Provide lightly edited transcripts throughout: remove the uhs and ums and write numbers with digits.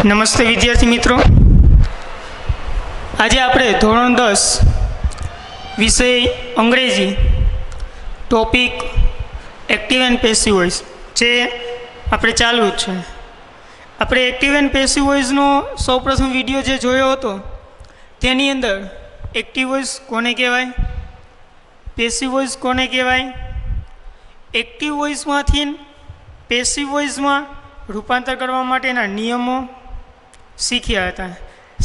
નમસ્તે વિદ્યાર્થી મિત્રો, આજે આપણે ધોરણ 10 વિષય અંગ્રેજી topic active and passive voice જે આપણે ચાલુ જ છે. આપણે એક્ટિવ એન્ડ પેસિવ વોઇસનો સૌપ્રથમ વિડીયો જે જોયો હતો તેની અંદર એક્ટિવ વોઇસ કોને કહેવાય, પેસિવ વોઇસ કોને કહેવાય, એક્ટિવ વોઇસમાંથી પેસિવ વોઇસમાં રૂપાંતર કરવા માટેના નિયમો શીખ્યા હતા.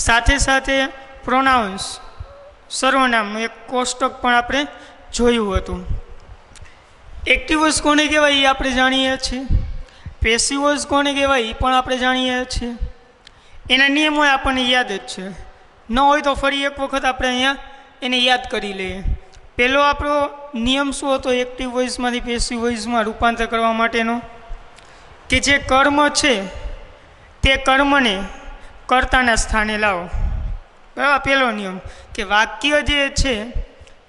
સાથે સાથે પ્રોનાઉન્સ સર્વનામનું એક કોષ્ટક પણ આપણે જોયું હતું. એક્ટિવ વોઇસ કોને કહેવાય એ આપણે જાણીએ છીએ, પેસિવ વોઇસ કોને કહેવાય એ પણ આપણે જાણીએ છીએ. એના નિયમો આપણને યાદ જ છે, ન હોય તો ફરી એક વખત આપણે અહીંયા એને યાદ કરી લઈએ. પહેલો આપણો નિયમ શું હતો એક્ટિવ વોઇસમાંથી પેસિવ વોઇસમાં રૂપાંતર કરવા માટેનો, કે જે કર્મ છે તે કર્મને કર્તાના સ્થાને લાવો. બરાબર, પહેલો નિયમ કે વાક્ય જે છે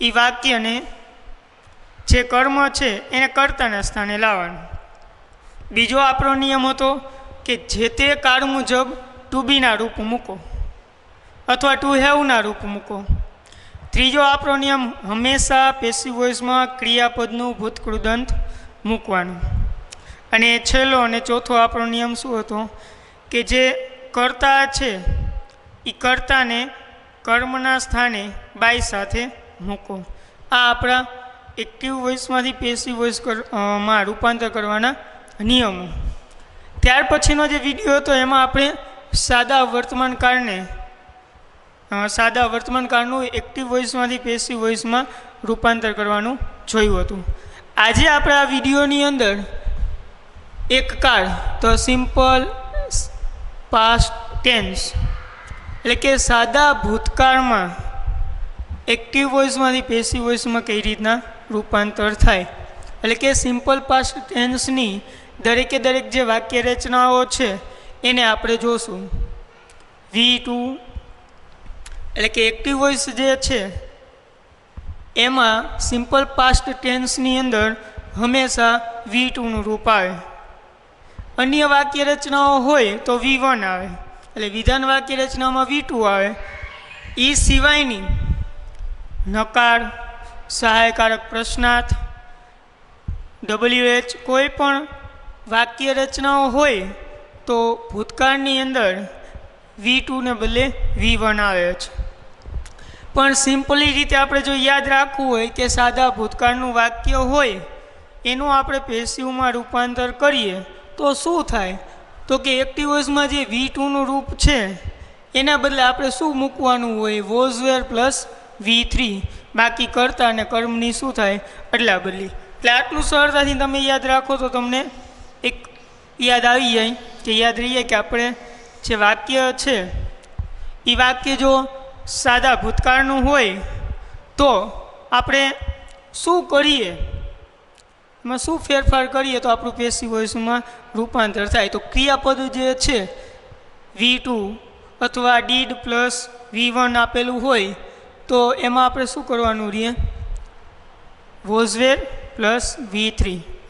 એ વાક્યને જે કર્મ છે એને કર્તાના સ્થાને લાવવાનું. બીજો આપણો નિયમ હતો કે જે તે કાળ મુજબ ટુ બીના રૂપ મૂકો અથવા ટુ હેવના રૂપ મૂકો. ત્રીજો આપણો નિયમ હંમેશા પેસિવ વોઇસમાં ક્રિયાપદનું ભૂતકૃદંત મૂકવાનું. અને છેલ્લો અને ચોથો આપણો નિયમ શું હતો કે જે કર્તા છે એ કર્તાને કર્મના સ્થાને બાય સાથે મૂકો. આ આપણા એક્ટિવ વોઇસમાંથી પેસિવ વોઇસમાં રૂપાંતર કરવાના નિયમો. ત્યાર પછીનો જે વિડીયો હતો એમાં આપણે સાદા વર્તમાનકાળનું એક્ટિવ વોઇસમાંથી પેસિવ વોઇસમાં રૂપાંતર કરવાનું જોયું હતું. આજે આપણે આ વિડીયોની અંદર એક કાળ તો સિમ્પલ પાસ્ટ ટેન્સ એટલે કે સાદા ભૂતકાળમાં એક્ટિવ વોઇસમાંથી પેસિવ વોઇસમાં કઈ રીતના રૂપાંતર થાય, એટલે કે સિમ્પલ પાસ્ટ ટેન્સની દરેકે દરેક જે વાક્ય રચનાઓ છે એને આપણે જોશું. V2 એટલે કે એક્ટિવ વોઇસ જે છે એમાં સિમ્પલ પાસ્ટ ટેન્સની અંદર હંમેશા V2નું રૂપ આવે. અન્ય વાક્ય રચનાઓ હોય તો V1 આવે, એટલે વિધાન વાક્ય રચનામાં V2 આવે. એ સિવાયની નકાર, સહાયકારક પ્રશ્નાર્થ, WH કોઈ પણ વાક્ય રચનાઓ હોય તો ભૂતકાળની અંદર V2ને બદલે V1 આવે છે. પણ સિમ્પલી રીતે આપણે જો યાદ રાખવું હોય કે સાદા ભૂતકાળનું વાક્ય હોય એનું આપણે પેસિવમાં રૂપાંતર કરીએ તો શું થાય, તો કે એક્ટિવ વોઇસમાં જે V2નું રૂપ છે એના બદલે આપણે શું મૂકવાનું હોય, વોઝ વેર પ્લસ V3. બાકી કરતા અને કર્મની શું થાય અદલા બદલી. એટલે આટલું સરળતાથી તમે યાદ રાખો તો તમને એક યાદ આવી જાય કે યાદ રહીએ કે આપણે જે વાક્ય છે એ વાક્ય જો સાદા ભૂતકાળનું હોય તો આપણે શું કરીએ, એમાં શું ફેરફાર કરીએ તો આપણું પેસિવ વોઇસમાં રૂપાંતર થાય. તો ક્રિયાપદ જે છે V2 અથવા ડીડ પ્લસ V1 આપેલું હોય તો એમાં આપણે શું કરવાનું રહીએ, વોઝવેર પ્લસ V3.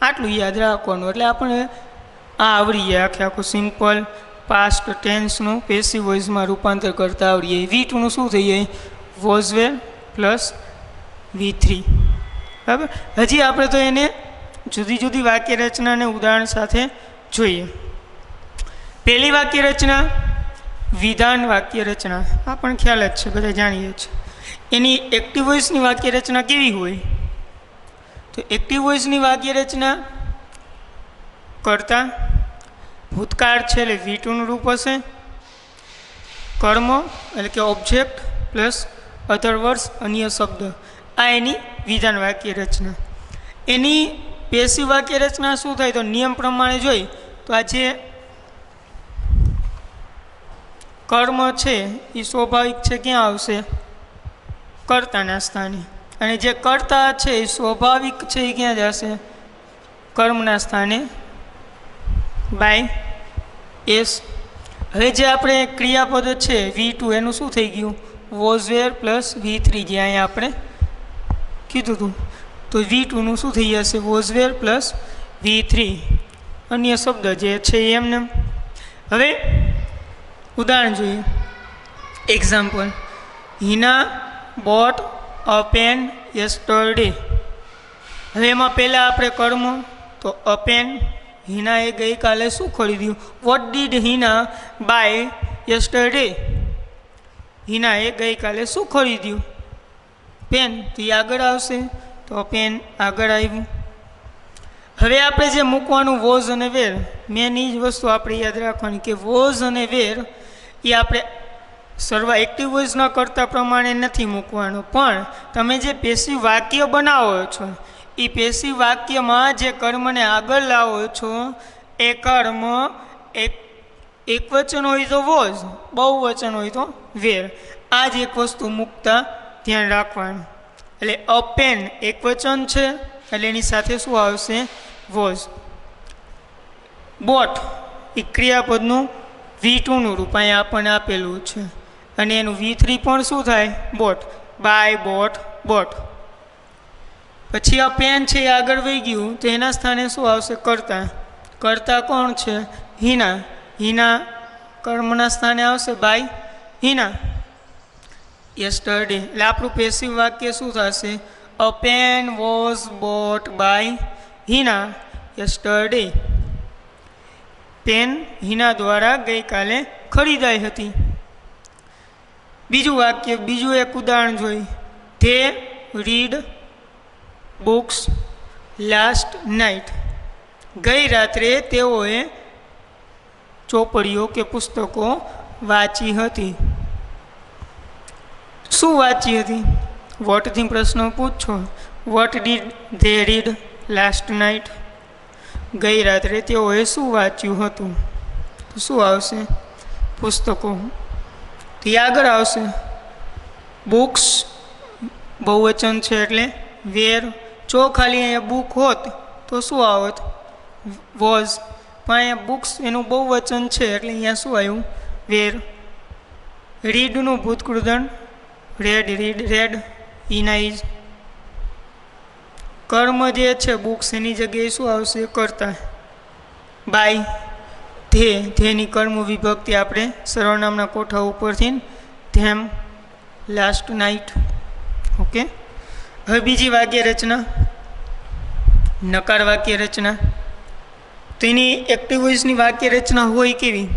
આટલું યાદ રાખવાનું એટલે આપણે આ આવડી જાય આખું સિમ્પલ પાસ્ટ ટેન્સનું પેસિવ વોઇસમાં રૂપાંતર કરતા આવડી જાય. V2નું શું થઈ જાય, વોઝવેર પ્લસ V3. બરાબર. હજી આપણે તો એને જુદી જુદી વાક્ય રચનાને ઉદાહરણ સાથે જોઈએ. પહેલી વાક્ય રચના વિધાન વાક્ય રચના, આ પણ ખ્યાલ જ છે, બધા જાણીએ છીએ. એની એક્ટિવ વોઇસની વાક્ય રચના કેવી હોય, તો એક્ટિવ વોઇસની વાક્ય રચના કર્તા ભૂતકાળ છે એટલે V2નું રૂપ હશે, કર્મ એટલે કે ઓબ્જેક્ટ પ્લસ અધર વર્ડ્સ અન્ય શબ્દ. આ એની વિધાન વાક્ય રચના. એની પેસિવ વાક્ય રચના શું થાય તો નિયમ પ્રમાણે જોઈ તો આ જે કર્મ છે એ સ્વાભાવિક છે ક્યાં આવશે, કર્તાના સ્થાને. અને જે કર્તા છે એ સ્વાભાવિક છે એ ક્યાં જશે, કર્મના સ્થાને બાય એસ. હવે જે આપણે ક્રિયાપદ છે V2 એનું શું થઈ ગયું, વોઝવેર પ્લસ V3 જે અહીંયા આપણે કીધું હતું. તો V2નું શું થઈ જશે, વોઝવેર પ્લસ V3. અન્ય શબ્દ જે છે એમને. હવે ઉદાહરણ જોઈએ. Example, Hina bought a pen yesterday. હવે એમાં પહેલાં આપણે કર્મ તો અ પેન. હિનાએ ગઈકાલે શું ખરીદ્યું? What did Hina buy yesterday? હિનાએ ગઈકાલે શું ખરીદ્યું? પેન. તો એ આગળ આવશે, તો પેન આગળ આવ્યું. હવે આપણે જે મૂકવાનું વોઝ અને વેર, મેન એ જ વસ્તુ આપણે યાદ રાખવાની કે વોઝ અને વેર એ આપણે એક્ટિવ વોઇસના કરતા પ્રમાણે નથી મૂકવાનું, પણ તમે જે પેશી વાક્ય બનાવો છો એ પેશી વાક્યમાં જે કર્મને આગળ લાવો છો એ કર્મ એક વચન હોય તો વોઝ, બહુવચન હોય તો વેર. આ જ એક વસ્તુ મૂકતા ધ્યાન રાખવાનું. એટલે અ પેન એક વચન છે એટલે એની સાથે શું આવશે? વોઝ. બોટ એ ક્રિયાપદનું V2નું રૂપ અહીંયા આપણને આપેલું છે અને એનું V3 પણ શું થાય? બોટ. By bought bought. પછી આ પેન છે એ આગળ વહી ગયું તો એના સ્થાને શું આવશે? કર્તા. કર્તા કોણ છે? હિના. હિના કર્મના સ્થાને આવશે બાય હિના. યસ્ટરડે એટલે આપણું પેસિવ વાક્ય શું થશે? A pen was bought by Hina yesterday. Pen Hina દ્વારા ગઈકાલે ખરીદાઈ હતી. બીજું વાક્ય, બીજું એક ઉદાહરણ જોઈ. They read books last night. ગઈ રાત્રે તેઓએ ચોપડીઓ કે પુસ્તકો વાંચી હતી. શું વાંચી હતી? વોટથી પ્રશ્ન પૂછો. What did they read last night? ગઈ રાત્રે તેઓએ શું વાંચ્યું હતું? તો શું આવશે? પુસ્તકો. તો એ આગળ આવશે. બુક્સ બહુવચન છે એટલે વેર. જો ખાલી અહીંયા બુક હોત તો શું આવત? વોઝ. પણ અહીંયા બુક્સ એનું બહુવચન છે એટલે અહીંયા શું આવ્યું? વેર. રીડનું ભૂતકૃદન રેડ. Read read. ઇનાઇઝ. કર્મ જે છે બુક્સ એની જગ્યાએ શું આવશે? કરતા. બાય ધેની કર્મ વિભક્તિ આપણે સર્વનામના કોઠા ઉપરથી ધેમ લાસ્ટ નાઇટ. ઓકે. હવે બીજી વાક્ય રચના, નકાર વાક્ય રચના. તો એની એક્ટિવ વોઇસની વાક્ય રચના હોય કેવી?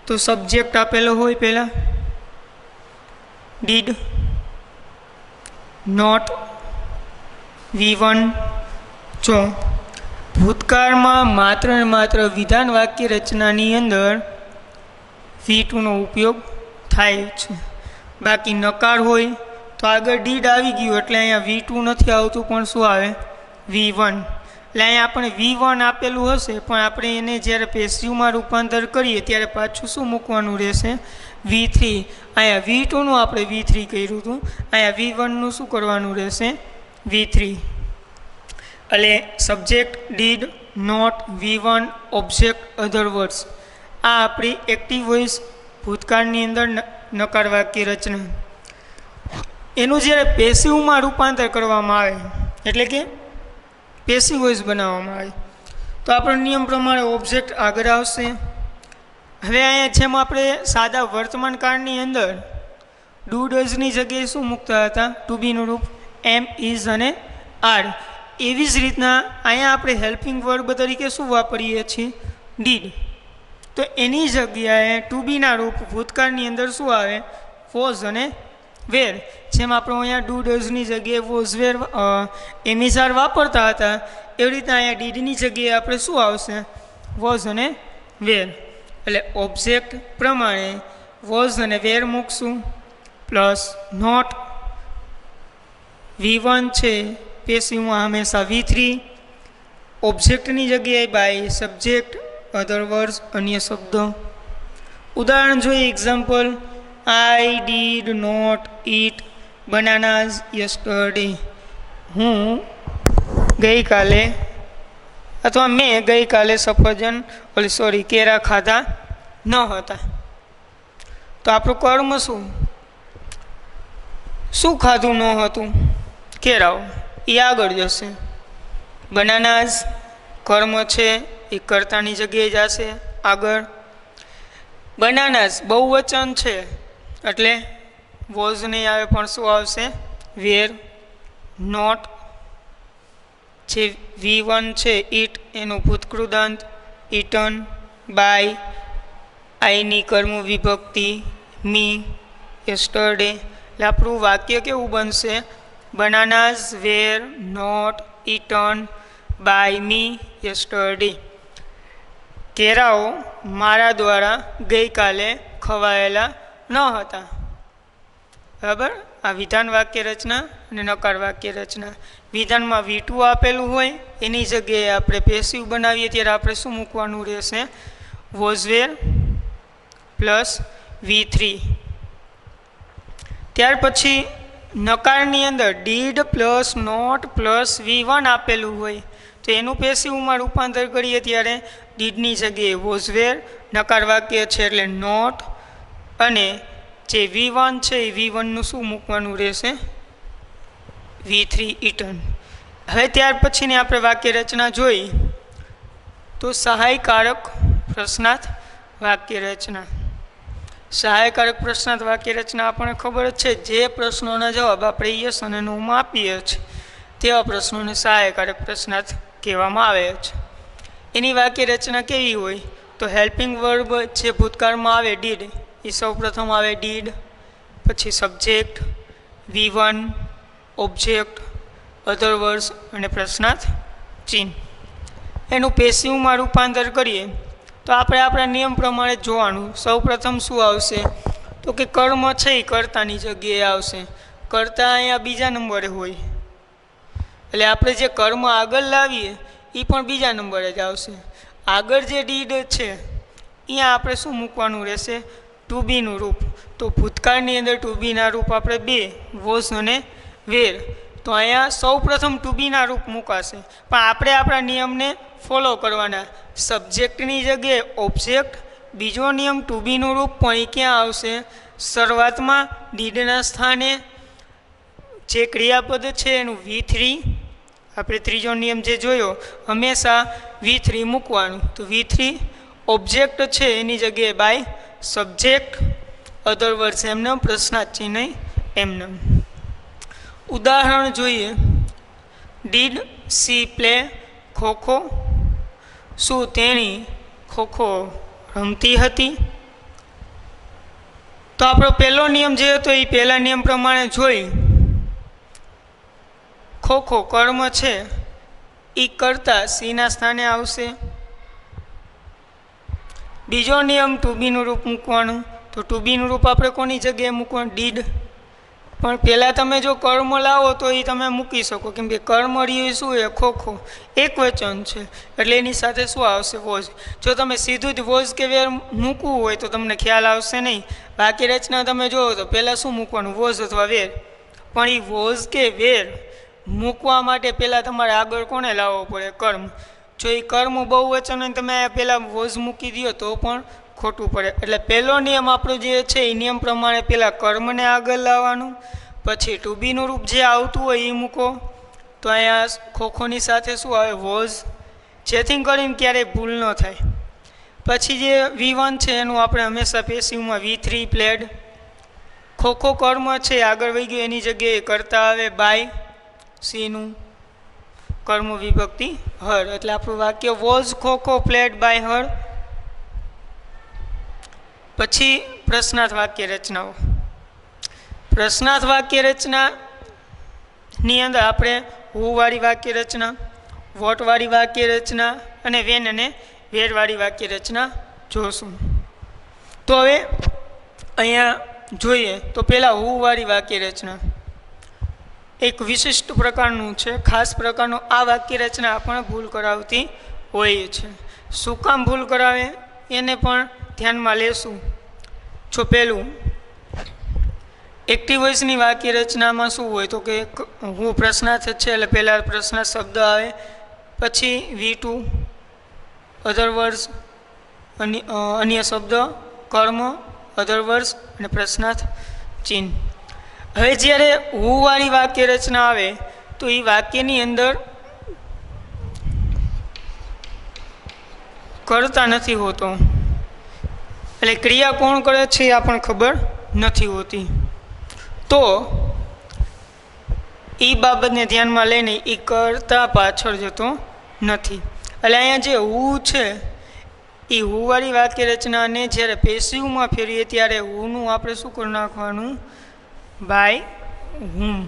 તો સબ્જેક્ટ આપેલો હોય પહેલાં, ડીડ, નોટ, V1. જો ભૂતકાળમાં માત્ર ને માત્ર વિધાન વાક્ય રચનાની અંદર V2નો ઉપયોગ થાય છે. બાકી નકાર હોય તો આગળ ડીડ આવી ગયું એટલે અહીંયા V2 નથી આવતું પણ શું આવે? V1. એટલે અહીંયા આપણે V1 આપેલું હશે પણ આપણે એને જ્યારે પેસિવમાં રૂપાંતર કરીએ ત્યારે પાછું શું મૂકવાનું રહેશે? V3. અહીંયા V2નું આપણે V3 કર્યું હતું, અહીંયા V1નું શું કરવાનું રહેશે? V3. એટલે subject, did, not, V1, object, other words. આ આપણી એક્ટિવ વોઇસ ભૂતકાળની અંદર નકાર વાક્ય રચના. એનું જ્યારે પેસિવમાં રૂપાંતર કરવામાં આવે એટલે કે પેસિવ વોઇસ બનાવવામાં આવે તો આપણો નિયમ પ્રમાણે ઓબ્જેક્ટ આગળ આવશે. હવે અહીંયા જેમ આપણે સાદા વર્તમાન કાળની અંદર ડુ ડઝની જગ્યાએ શું મૂકતા હતા? ટુ બીનું રૂપ એમ, ઇઝ અને આર. એવી જ રીતના અહીંયા આપણે હેલ્પિંગ વર્બ તરીકે શું વાપરીએ છીએ? ડીડ. તો એની જગ્યાએ ટુ બીના રૂપ ભૂતકાળની અંદર શું આવે? વોઝ અને વેર. જેમ આપણે અહીંયા ડુ ડઝની જગ્યાએ વોઝ વેર એમિઝાર વાપરતા હતા એવી રીતના અહીંયા ડીડની જગ્યાએ આપણે શું આવશે? વોઝ અને વેર. એટલે ઓબ્જેક્ટ પ્રમાણે વોઝ અને વેર મૂકશું પ્લસ નોટ. V1 છે પેસિવમાં હંમેશા V3. ઓબ્જેક્ટની જગ્યાએ બાય સબ્જેક્ટ, અધર વર્ડ્સ, અન્ય શબ્દો. ઉદાહરણ જોઈએ. Example, I did not eat bananas yesterday. હું ગઈકાલે અથવા મેં ગઈકાલે સફરજન કેરા ખાધા ન હતા. તો આપણું કર્મ શું ખાધું ન હતું? કેરાઓ. એ આગળ જશે. બનાનાઝ કર્મ છે એ કર્તાની જગ્યાએ જશે આગળ. બનાનાસ બહુવચન છે એટલે વોઝ નહીં આવે પણ શું આવશે? વેર. નોટ જે V1 છે ઇટ એનું ભૂતકૃદંત ઇટન. બાય આઈની કર્મ વિભક્તિ મી યસ્ટરડે. એટલે આપણું વાક્ય કેવું બનશે? Bananas were not eaten by me yesterday. કેરાઓ મારા દ્વારા ગઈકાલે ખવાયેલા ન હતા. બરાબર. આ વિધાન વાક્ય રચના અને નકાર વાક્ય રચના. વિધાનમાં V2 આપેલું હોય એની જગ્યાએ આપણે પેસિવ બનાવીએ ત્યારે આપણે શું મૂકવાનું રહેશે? Was were plus V3. ત્યાર પછી નકારની અંદર did plus not plus V1 આપેલું હોય તો એનું પેસિવમાં રૂપાંતર કરીએ ત્યારે ડીડની જગ્યાએ વોઝ વેર, નકાર વાક્ય છે એટલે નોટ, અને જે V1 છે એ V1નું શું મૂકવાનું રહેશે? V3 eaten. હવે ત્યાર પછીની આપણે વાક્ય રચના જોઈ તો સહાયકારક પ્રશ્નાર્થ વાક્ય રચના. સહાયકારક પ્રશ્નાર્થ વાક્ય રચના આપણને ખબર જ છે, જે પ્રશ્નોના જવાબ આપણે યસ અને નોમાં આપીએ છીએ તેવા પ્રશ્નોને સહાયકારક પ્રશ્નાર્થ કહેવામાં આવે છે. એની વાક્ય રચના કેવી હોય? તો હેલ્પિંગ વર્બ જે ભૂતકાળમાં આવે ડીડ એ સૌપ્રથમ આવે ડીડ, પછી subject V1, object, other words અને પ્રશ્નાર્થ ચિહ્ન. એનું પેસિવમાં રૂપાંતર કરીએ તો આપણે આપણા નિયમ પ્રમાણે જોવાનું. સૌપ્રથમ શું આવશે? તો કે કર્મ છે એ કર્તાની જગ્યાએ આવશે. કર્તા અહીંયા બીજા નંબરે હોય એટલે આપણે જે કર્મ આગળ લાવીએ એ પણ બીજા નંબરે જ આવશે. આગળ જે ડીડ છે અહીંયા આપણે શું મૂકવાનું રહેશે? ટુ બીનું રૂપ. તો ભૂતકાળની અંદર ટુ બીના રૂપ આપણે બે, વોઝ અને વેર. તો અહીંયા સૌપ્રથમ ટુ બીના રૂપ મૂકાશે, પણ આપણે આપણા નિયમને ફોલો કરવાના. સબ્જેક્ટની જગ્યાએ ઓબ્જેક્ટ. બીજો નિયમ ટુ બીનું રૂપ પણ એ ક્યાં આવશે? શરૂઆતમાં ડીડના સ્થાને. જે ક્રિયાપદ છે એનું V3. આપણે ત્રીજો નિયમ જે જોયો હંમેશા V3 મૂકવાનું. તો V3 ઓબ્જેક્ટ છે એની જગ્યાએ બાય સબ્જેક્ટ, અધર વર્ડ્સ એમને, પ્રશ્નાર્થ ચિહ્ન એમને. ઉદાહરણ જોઈએ. Did she play kho kho? શું તેણી ખોખો રમતી હતી? તો આપણો પહેલો નિયમ જે હતો એ પહેલા નિયમ પ્રમાણે જોઈ. ખોખો કર્મ છે એ કરતા સીના સ્થાને આવશે. બીજો નિયમ ટુ બીનું રૂપ મૂકવાનું. તો ટુ બીનું રૂપ આપણે કોની જગ્યાએ મૂકવાનું? ડીડ. પણ પહેલાં તમે જો કર્મ લાવો તો એ તમે મૂકી શકો, કેમ કે કર્મ રહ્યું શું એ ખોખો એક વચન છે એટલે એની સાથે શું આવશે? વોઝ. જો તમે સીધું જ વોઝ કે વેર મૂકવું હોય તો તમને ખ્યાલ આવશે નહીં. વાક્ય રચના તમે જુઓ તો પહેલાં શું મૂકવાનું? વોઝ અથવા વેર. પણ એ વોઝ કે વેર મૂકવા માટે પહેલાં તમારે આગળ કોને લાવવો પડે? કર્મ. જો એ કર્મ બહુવચન હોય તમે પહેલાં વોઝ મૂકી દો તો પણ ખોટું પડે. એટલે પહેલો નિયમ આપણો જે છે એ નિયમ પ્રમાણે પહેલાં કર્મને આગળ લાવવાનું, પછી ટુ બીનું રૂપ જે આવતું હોય એ મૂકો. તો અહીંયા ખોખોની સાથે શું આવે? વોઝ. જેથી કરીને ક્યારેય ભૂલ ન થાય. પછી જે V1 છે એનું આપણે હંમેશા પેસિવમાં V3 પ્લેડ. ખોખો કર્મ છે આગળ વહી ગયું એની જગ્યાએ કરતા આવે બાય સીનું કર્મ વિભક્તિ હર. એટલે આપણું વાક્ય was kho kho played by her. પછી પ્રશ્નાર્થ વાક્ય રચનાઓ. પ્રશ્નાર્થ વાક્ય રચનાની અંદર આપણે હુવાળી વાક્ય રચના, વોટવાળી વાક્ય રચના અને વેન અને વેરવાળી વાક્ય રચના જોશું. તો હવે અહીંયા જોઈએ તો પહેલાં હુવાળી વાક્ય રચના એક વિશિષ્ટ પ્રકારનું છે, ખાસ પ્રકારનું. આ વાક્ય રચના આપણને ભૂલ કરાવતી હોય છે. શું કામ ભૂલ કરાવે એને પણ ધ્યાનમાં લેશું. જો પહેલું એક્ટિવ વોઇસની વાક્ય રચનામાં શું હોય તો કે હું પ્રશ્નાર્થ છે એટલે પહેલાં પ્રશ્નાર્થ શબ્દ આવે, પછી V2 અધર વર્ડ્સ અન્ય શબ્દ, કર્મ, અધર વર્ડ્સ અને પ્રશ્નાર્થ ચિહ્ન. હવે જ્યારે હુવાળી વાક્ય રચના આવે તો એ વાક્યની અંદર કરતા નથી હોતો. એટલે ક્રિયા કોણ કરે છે એ આપણને ખબર નથી હોતી. તો એ બાબતને ધ્યાનમાં લઈને એ કરતાં પાછળ જતો નથી. એટલે અહીંયા જે હું છે એ હુંવાળી વાક્ય રચનાને જ્યારે પેસિવમાં ફેરવીએ ત્યારે હુંનું આપણે શું કરી નાખવાનું? બાય હુમ.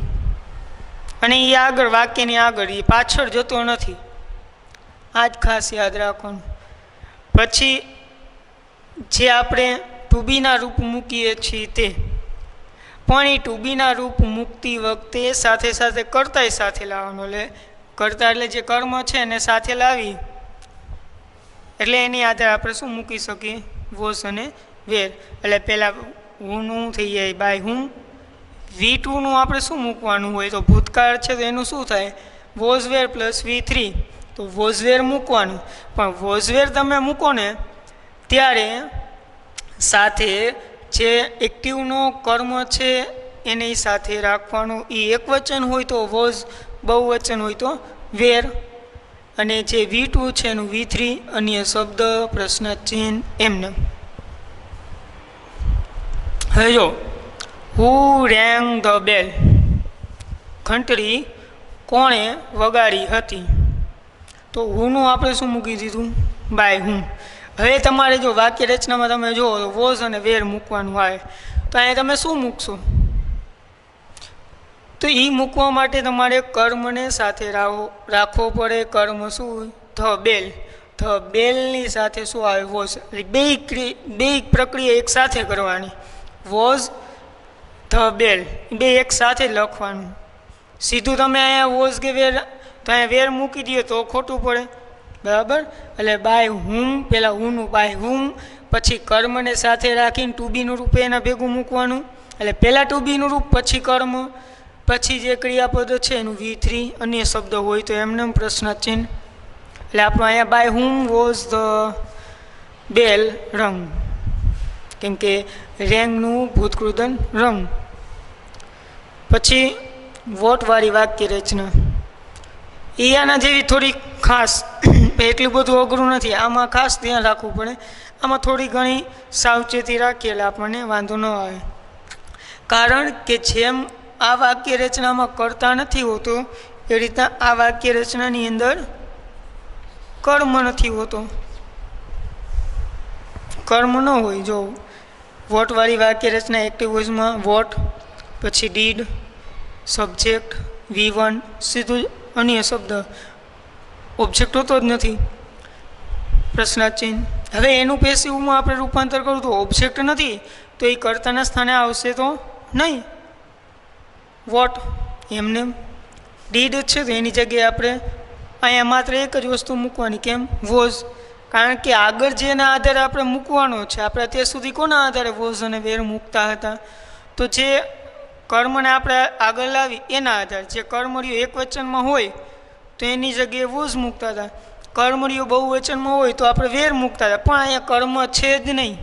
અને એ આગળ વાક્યની આગળ એ પાછળ જતો નથી. આ જ ખાસ યાદ રાખવાનું. પછી જે આપણે ટુ બીના રૂપ મૂકીએ છીએ તે પણ એ ટુ બીના રૂપ મૂકતી વખતે સાથે સાથે કર્તાય સાથે લાવવાનો. એટલે કર્તા એટલે જે કર્મ છે એને સાથે લાવી એટલે એની આધારે આપણે શું મૂકી શકીએ? વોઝ અને વેર. એટલે પહેલાં હુંનું થઈ જાય બાય હુમ. V2નું આપણે શું મૂકવાનું હોય? તો ભૂતકાળ છે તો એનું શું થાય? Was were plus V3. તો વોઝ વેર મૂકવાનું. પણ વોઝ વેર તમે મૂકો ને ત્યારે સાથે જે એક્ટિવનો કર્મ છે એની સાથે રાખવાનું. એ એક વચન હોય તો વોઝ, બહુવચન હોય તો વેર. અને જે V2 છે એનું V3, અન્ય શબ્દ, પ્રશ્ન ચિહ્ન એમને. હવે જો હુ રેંગ ધ બેલ, ઘંટડી કોણે વગાડી હતી? તો હુંનું આપણે શું મૂકી દીધું? બાય હુમ. હવે તમારે જો વાક્ય રચનામાં તમે જુઓ તો વોઝ અને વેર મૂકવાનું આવે તો અહીંયા તમે શું મૂકશો? તો એ મૂકવા માટે તમારે કર્મને સાથે રાખવો પડે. કર્મ શું? The bell. ધ બેલની સાથે શું આવે? વોઝ. બે પ્રક્રિયા એક સાથે કરવાની. વોઝ ધ બેલ બે એક સાથે લખવાનું. સીધું તમે અહીંયા વોઝ કે વેર તો અહીંયા વેર મૂકી દઈએ તો ખોટું પડે, બરાબર? એટલે બાય હુમ, પહેલાં હુંનું બાય હુમ, પછી કર્મને સાથે રાખીને ટુ બીનું રૂપ એના ભેગું મૂકવાનું. એટલે પહેલાં ટુ બીનું રૂપ, પછી કર્મ, પછી જે ક્રિયાપદ છે એનું V3, અન્ય શબ્દ હોય તો એમને પ્રશ્ન ચિહ્ન. એટલે આપણું અહીંયા by whom was the bell rang, કેમ કે રેંગનું ભૂતકૃદન રંગ. પછી વોટવાળી વાક્ય રચના એ આના જેવી થોડી ખાસ, એટલું બધું અઘરું નથી. આમાં ખાસ ધ્યાન રાખવું પડે. આમાં થોડી ઘણી સાવચેતી રાખીએ એટલે આપણને વાંધો ન આવે. કારણ કે જેમ આ વાક્ય રચનામાં કરતા નથી હોતો એ રીતના આ વાક્ય રચનાની અંદર કર્મ નથી હોતો. કર્મ ન હોય. જો વોટવાળી વાક્ય રચના એક્ટિવ વોઇસમાં વોટ, પછી ડીડ, સબ્જેક્ટ, V1, સીધું અન્ય શબ્દ, ઓબ્જેક્ટ હોતો જ નથી, પ્રશ્નાચિહ્ન. હવે એનું પેસિવમાં આપણે રૂપાંતર કરું તો ઓબ્જેક્ટ નથી તો એ કર્તાના સ્થાને આવશે તો નહીં. વોટ એમને ડીડ છે તો એની જગ્યાએ આપણે અહીંયા માત્ર એક જ વસ્તુ મૂકવાની. કેમ? વોઝ. કારણ કે આગળ જેના આધારે આપણે મૂકવાનો છે. આપણે અત્યાર સુધી કોના આધારે વોઝ અને વેર મૂકતા હતા? તો જે કર્મને આપણે આગળ લાવી એના આધારે. જે કર્મળીઓ એક વચનમાં હોય તો એની જગ્યાએ વોઝ મૂકતા હતા. કર્મળીઓ બહુવચનમાં હોય તો આપણે વેર મૂકતા હતા. પણ અહીંયા કર્મ છે જ નહીં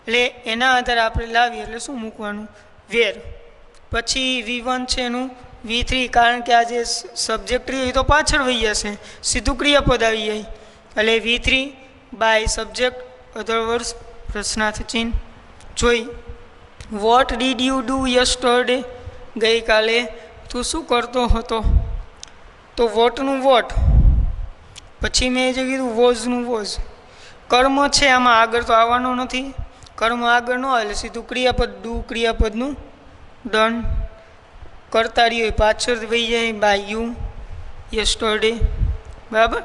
એટલે એના આધારે આપણે લાવીએ એટલે શું મૂકવાનું? વેર. પછી V1 છે એનું V3, કારણ કે આ જે સબ્જેક્ટ રહ્યો એ તો પાછળ વહી જશે, સીધું ક્રિયાપદ આવી જાય. એટલે V3 by subject, other words, પ્રશ્નાર્થ ચિહ્ન. જોઈ what did you do yesterday, ગઈકાલે તું શું કરતો હતો? તો વોટનું વોટ, પછી મેં જે કીધું વોઝનું વોઝ. કર્મ છે આમાં આગળ તો આવવાનું નથી. કર્મ આગળ ન આવે એટલે સીધું ક્રિયાપદ ડુ, ક્રિયાપદનું ડન. કરતા રહ્યો પાછળ વહી જાય બાય યુ, યસ્ટરડે, બરાબર?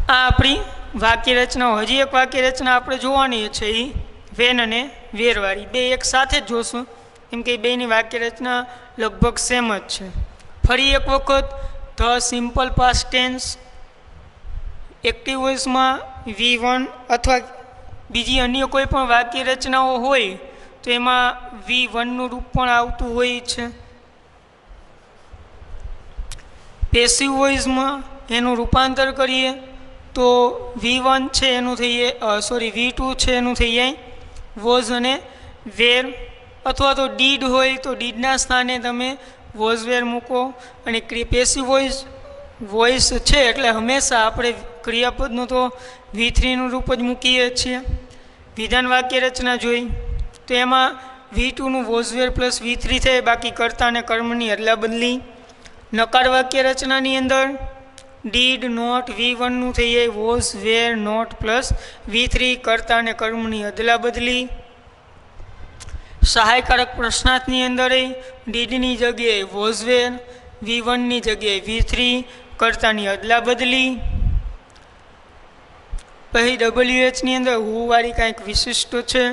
આ આપણી વાક્ય રચનાઓ. હજી એક વાક્ય રચના આપણે જોવાની છે એ વેન અને વેરવાળી. બે એક સાથે જ જોશું કેમ કે બેની વાક્ય રચના લગભગ સેમ જ છે. ફરી એક વખત the simple past tense active વોઇસમાં V1 અથવા બીજી અન્ય કોઈ પણ વાક્ય રચનાઓ હોય તો એમાં V1નું રૂપ પણ આવતું હોય છે. પેસિવ વોઇસમાં એનું રૂપાંતર કરીએ તો V1 છે એનું થઈ જાય V2 છે એનું થઈ જાય વોઝ અને વેર, અથવા તો ડીડ હોય તો ડીડના સ્થાને તમે વોઝ વેર મૂકો. અને પેસિવ વોઇસ છે એટલે હંમેશા આપણે ક્રિયાપદનું તો V3નું રૂપ જ મૂકીએ છીએ. વિધાન વાક્ય રચના જોઈ તો એમાં V2નું વોઝ વેર પ્લસ V3 થાય, બાકી કર્તા અને કર્મની અદલા બદલી. નકાર વાક્ય રચનાની અંદર ડીડ નોટ V1નું થઈ જાય was wear not plus V3, કર્તા અને કર્મની અદલા બદલી. સહાયકારક પ્રશ્નાર્થની અંદર ડીડની જગ્યાએ વોઝ વેર, V1ની જગ્યાએ V3, કર્તાની અદલા બદલી. પછી WHની અંદર હુ વાળી કાંઈક વિશિષ્ટ છે,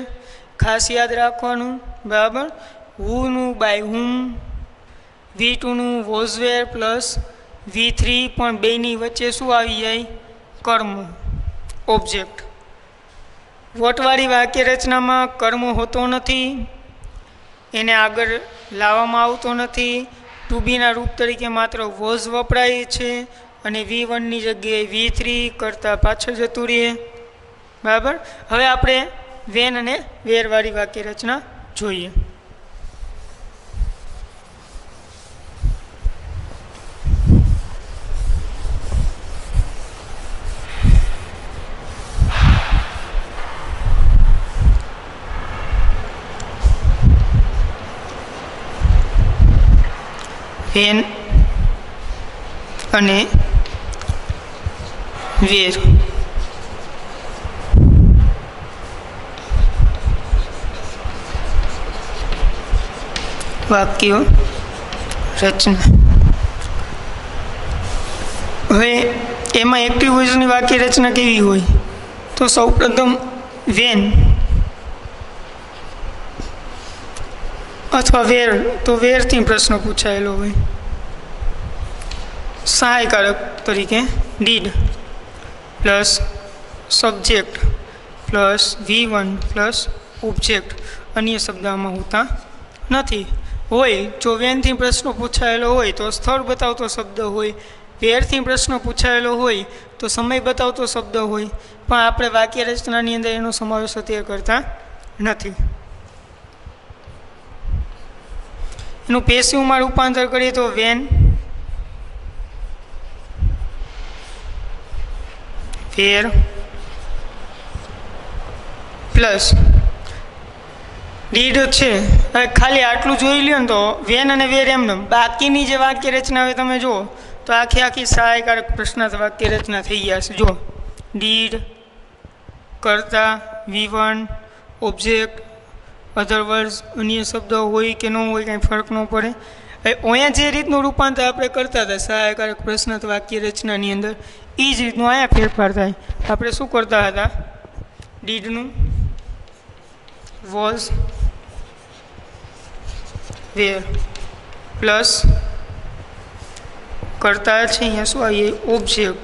ખાસ યાદ રાખવાનું. બરાબર, હુનું બાય હુમ, V2નું વોઝ વેર પ્લસ V3, પણ બેની વચ્ચે શું આવી જાય? કર્મ, ઓબ્જેક્ટ. વોટવાળી વાક્ય રચનામાં કર્મ હોતો નથી, એને આગળ લાવવામાં આવતો નથી. ટુ બીના રૂપ તરીકે માત્ર વોઝ વપરાય છે અને V1ની જગ્યાએ V3, કરતાં પાછળ જતું રહે. બરાબર, હવે આપણે વેન અને વેરવાળી વાક્ય રચના જોઈએ. વેન અને વેર. વાક્યો રચના. હવે એમાં એક્ટિવ વોઇસની વાક્ય રચના કેવી હોય? તો સૌપ્રથમ વેન અથવા વેર, તો વેરથી પ્રશ્ન પૂછાયેલો હોય. સહાયકારક તરીકે did plus subject plus V1 plus object. અન્ય શબ્દમાં હોતા નથી. હોય જો વેનથી પ્રશ્ન પૂછાયેલો હોય તો સ્થળ બતાવતો શબ્દ હોય, વેરથી પ્રશ્ન પૂછાયેલો હોય તો સમય બતાવતો શબ્દ હોય, પણ આપણે વાક્ય રચનાની અંદર એનો સમાવેશ અત્યારે કરતા નથી. એનું પેસિવમાં રૂપાંતર કરીએ તો વેન વેર પ્લસ ડીડ છે. હવે ખાલી આટલું જોઈ લ્યો ને તો વેન અને વેર એમને. બાકીની જે વાક્ય રચના હવે તમે જુઓ તો આખી સહાયકારક પ્રશ્નાર્થ વાક્ય રચના થઈ ગયા છે. જો ડીડ, કર્તા, V1, ઓબ્જેક્ટ, અધરવર્સ, અન્ય શબ્દો હોય કે ન હોય કાંઈ ફરક ન પડે. અહીંયા જે રીતનું રૂપાંતર આપણે કરતા હતા સહાયકારક પ્રશ્નાર્થ વાક્ય રચનાની અંદર, એ જ રીતનું અહીંયા ફેરફાર થાય. આપણે શું કરતા હતા? ડીડનું વોઝ વેર પ્લસ કરતા છે અહીંયા શું આવીએ? ઓબ્જેક્ટ.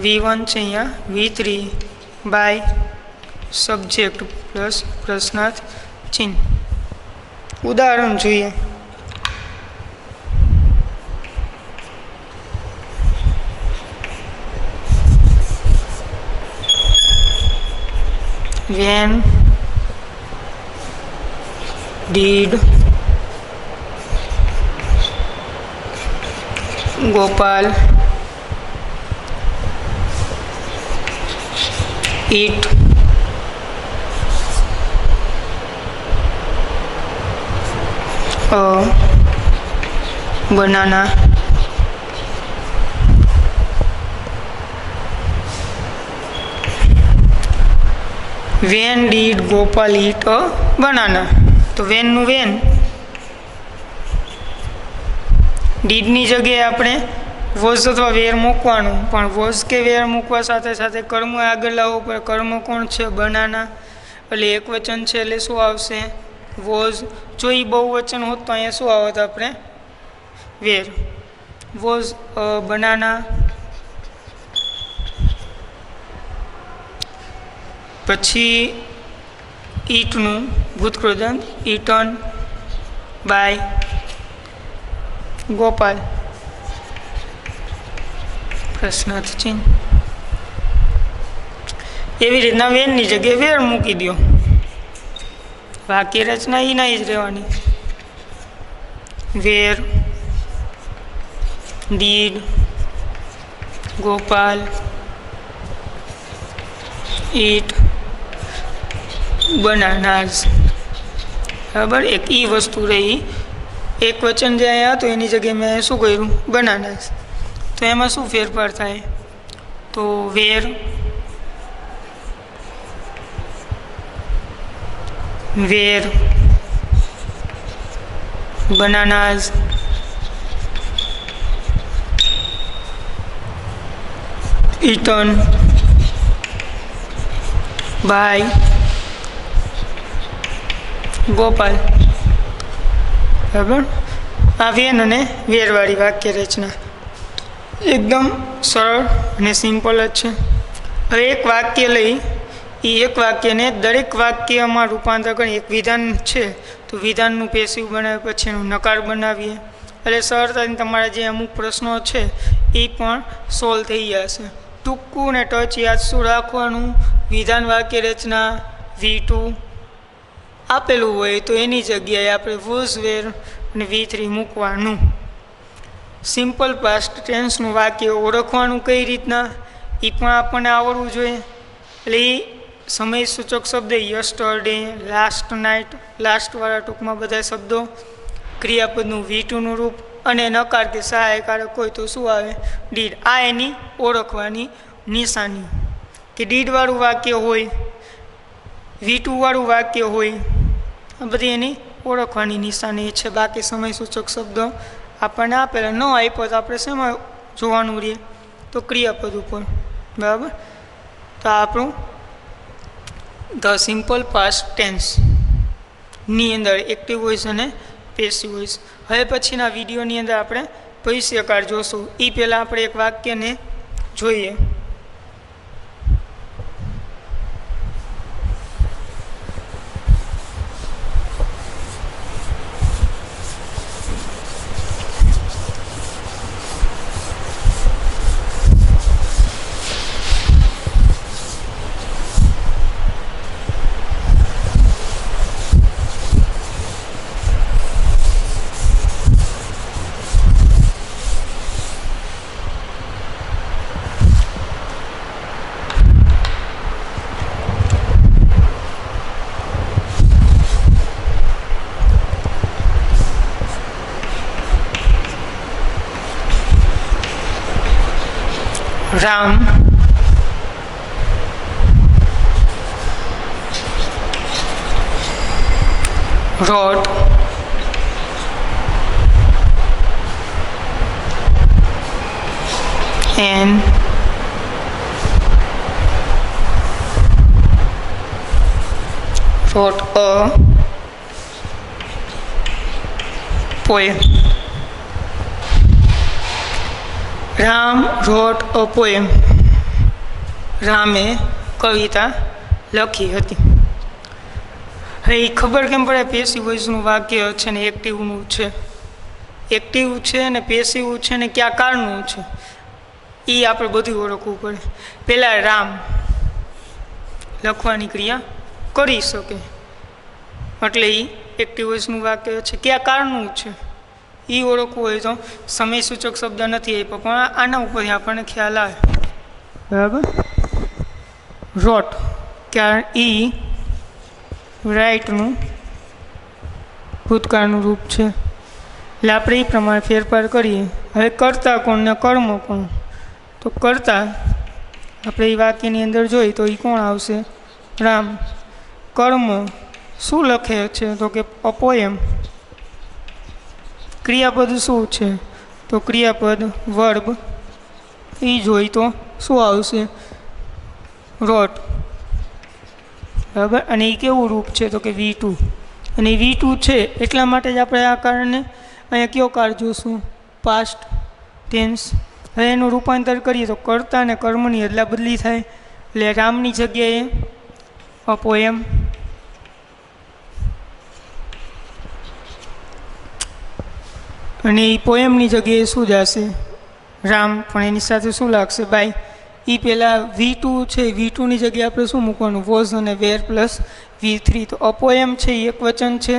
V1 છે અહીંયા V3 બાય સબ્જેક્ટ પ્લસ પ્રશ્નાર્થ ચિહ્ન. ઉદાહરણ જોઈએ. When did Gopal eat a banana. When did Gopal eat a banana? તો વેનનું વેન, ડીડની જગ્યાએ આપણે વોઝ અથવા વેર મૂકવાનું, પણ વોઝ કે વેર મૂકવા સાથે સાથે કર્મ આગળ લાવવો પડે. કર્મ કોણ છે? બનાના. એટલે એક વચન છે એટલે શું આવશે? વોઝ. જો એ બહુવચન હોત તો અહીંયા શું આવત? આપણે વેર. Was banana. પછી ઈટનું ભૂતકૃદંત ઈટન બાય ગોપાલ પ્રશ્નાર્થ ચિહ્ન. એવી રીતના વેનની જગ્યાએ વેર મૂકી દો. વાક્ય રચના એ ના જ રહેવાની. Where did Gopal eat bananas. બરાબર, એક ઈ વસ્તુ રહી, એક વચન જે અહીંયા હતું એની જગ્યાએ મેં શું કર્યું, બનાનાઝ. તો એમાં શું ફેરફાર થાય, તો વેર બનાનાઝ eaten by ગોપાલ. બરાબર, આ વેન અને વેરવાળી વાક્ય રચના એકદમ સરળ અને સિમ્પલ જ છે. હવે એક વાક્ય લઈ એ એક વાક્યને દરેક વાક્યમાં રૂપાંતર કરી એક વિધાન છે તો વિધાનનું પેસિવ બનાવીએ, પછી એનું નકાર બનાવીએ, એટલે સરળતાથી તમારા જે અમુક પ્રશ્નો છે એ પણ સોલ્વ થઈ જશે. ટૂંકું ને ટચ યાદ શું રાખવાનું, વિધાન વાક્ય રચના V2 આપેલું હોય તો એની જગ્યાએ આપણે વોઝ, વેર અને V3 મૂકવાનું. સિમ્પલ પાસ્ટ ટેન્સનું વાક્ય ઓળખવાનું કઈ રીતના એ પણ આપણને આવડવું જોઈએ. એટલે એ સમય સૂચક શબ્દ યસ્ટરડે, લાસ્ટ નાઇટ, લાસ્ટવાળા ટૂંકમાં બધા શબ્દો, ક્રિયાપદનું V2નું રૂપ અને નકાર કે સહાયકારક હોય તો શું આવે, ડીડ. આ એની ઓળખવાની નિશાની કે ડીડવાળું વાક્ય હોય, V2વાળું વાક્ય હોય, આ બધી એની ઓળખવાની નિશાની છે. બાકી સમય સૂચક શબ્દો આપણને આપેલા ન આપ્યો તો આપણે શેમાં જોવાનું રહીએ, તો ક્રિયાપદ ઉપર. બરાબર, તો આપણું ધ સિમ્પલ પાસ્ટ ટેન્સની અંદર એક્ટિવ વોઇસ અને પેસિવ વોઇસ. હવે પછીના વિડીયોની અંદર આપણે ભવિષ્યકાળ જોશું. એ પહેલાં આપણે એક વાક્યને જોઈએ. Ram wrote an poem. Ram wrote a poem. રામે કવિતા લખી હતી. હવે એ ખબર કેમ પડે પેસિવ વોઇસનું વાક્ય છે ને એક્ટિવનું છે, એક્ટિવ છે ને પેસિવ છે ને કયા કાળનું છે એ આપણે બધું ઓળખવું પડે. પહેલાં રામ લખવાની ક્રિયા કરી શકે એટલે એ એક્ટિવ વોઇસનું વાક્ય છે. કયા કાળનું છે એ ઓળખવું હોય તો સમય સૂચક શબ્દ નથી આપ્યો પણ આના ઉપરથી આપણને ખ્યાલ આવે. બરાબર, રોટ ક્યાં ઈ રાઇટનું ભૂતકાળનું રૂપ છે એટલે આપણે એ પ્રમાણે ફેરફાર કરીએ. હવે કર્તા કોણ ને કર્મ કોણ, તો કર્તા આપણે એ વાક્યની અંદર જોઈએ તો એ કોણ આવશે, રામ. કર્મ શું લખે છે તો કે અપોયમ. ક્રિયાપદ શું છે તો ક્રિયાપદ વર્બ, એ જોઈ તો શું આવશે, રોટ. બરાબર, અને એ કેવું રૂપ છે તો કે V2. અને V2 છે એટલા માટે જ આપણે આ કારણે અહીંયા કયો કાળ જોશું, પાસ્ટ ટેન્સ. હવે એનું રૂપાંતર કરીએ તો કર્તા અને કર્મની અદલા બદલી થાય એટલે રામની જગ્યાએ અપોયમ, અને એ પોએમની જગ્યાએ શું જશે, રામ, પણ એની સાથે શું લાગશે, બાય. એ પહેલાં V2 છે, V2ની જગ્યાએ આપણે શું મૂકવાનું, વોઝ અને વેર પ્લસ V3. તો અપોયમ છે એ એક વચન છે